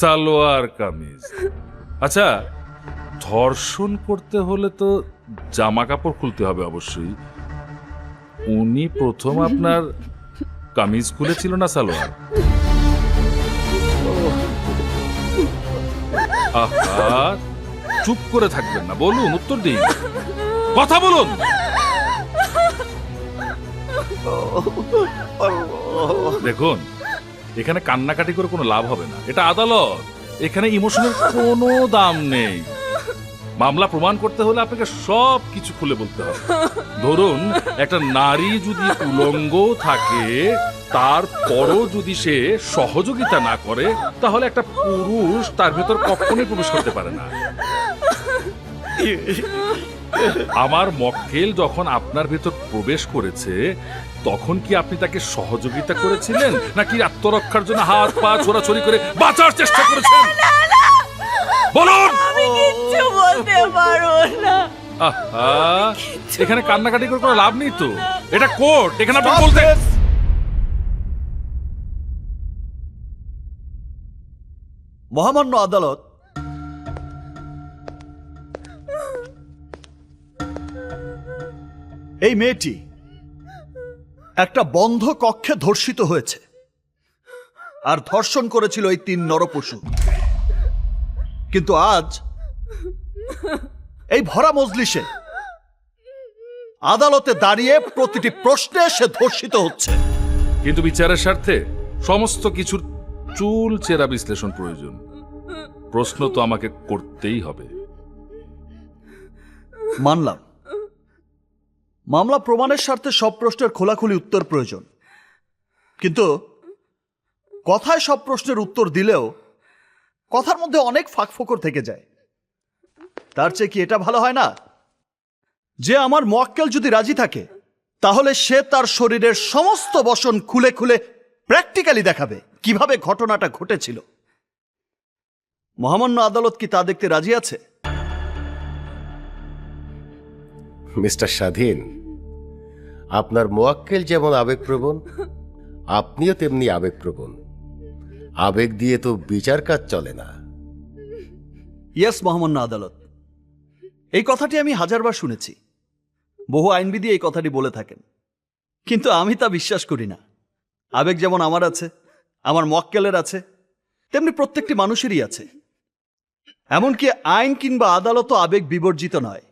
সালোয়ার কামিজ। আচ্ছা, ধর্ষণ করতে হলে তো জামা কাপড় খুলতে হবে অবশ্যই। উনি প্রথম আপনার কামিজ খুলেছিল না সালোয়ার? আহা, চুপ করে থাকবেন না, বলুন, উত্তর দিন, কথা বলুন। দেখুন, এখানে কান্নাকাটি করে কোনো লাভ হবে না, এটা আদালত, এখানে ইমোশনের কোনো দাম নেই। মামলা প্রমাণ করতে হলে আপনাকে সব কিছু খুলে বলতে হবে। ধরুন, একটা নারী যদি উলঙ্গ থাকে, তারপরও যদি সে সহযোগিতা না করে, তাহলে একটা পুরুষ তার ভেতর কখনোই প্রবেশ করতে পারে না। আমার মক্কেল যখন আপনার ভেতর প্রবেশ করেছে, তখন কি আপনি তাকে সহযোগিতা করেছিলেন, নাকি আত্মরক্ষার জন্য হাত পা ছোড়াছড়ি করে বাঁচার চেষ্টা করেছেন? বলুন। আমি কিচ্ছু বলতে পারবো না। আহা, এখানে কান্নাকাটি করে কোনো লাভ নেই তো, এটা কোর্ট, এখানে আপনি বলতে। মহামান্য আদালত, এই মেয়েটি একটা বন্ধ কক্ষে ধর্ষিত হয়েছে, আর ধর্ষণ করেছিল এই 3 নরপশু। কিন্তু আজ এই ভরা মজলিসে আদালতে দাঁড়িয়ে প্রতিটি প্রশ্নে সে ধর্ষিত হচ্ছে। কিন্তু বিচারের স্বার্থে সমস্ত কিছুর চুল চেরা বিশ্লেষণ প্রয়োজন। প্রশ্ন তো আমাকে করতেই হবে। মানলাম, মামলা প্রমাণের স্বার্থে সব প্রশ্নের খোলাখুলি উত্তর প্রয়োজন, কিন্তু কথায় সব প্রশ্নের উত্তর দিলেও কথার মধ্যে অনেক ফাঁকফোকর থেকে যায়। তার চেয়ে কি এটা ভালো হয় না যে আমার মোয়াক্কেল যদি রাজি থাকে, তাহলে সে তার শরীরের সমস্ত বসন খুলে খুলে প্র্যাকটিক্যালি দেখাবে কিভাবে ঘটনাটা ঘটেছিল। মহামান্য আদালত কি তা দেখতে রাজি আছে? মিস্টার স্বাধীন, আপনার মোয়াক্কেল যেমন আবেগপ্রবণ, আপনিও তেমনি আবেগপ্রবণ। আবেগ দিয়ে তো বিচার কাজ চলে না। ইয়েস মহামান্য আদালত, এই কথাটি আমি হাজারবার শুনেছি। বহু আইনবিধি এই কথাটি বলে থাকেন, কিন্তু আমি তা বিশ্বাস করি না। আবেগ যেমন আমার আছে, আমার মোয়াক্কেলের আছে, তেমনি প্রত্যেকটি মানুষেরই আছে। এমনকি আইন কিংবা আদালতও আবেগ বিবর্জিত নয়।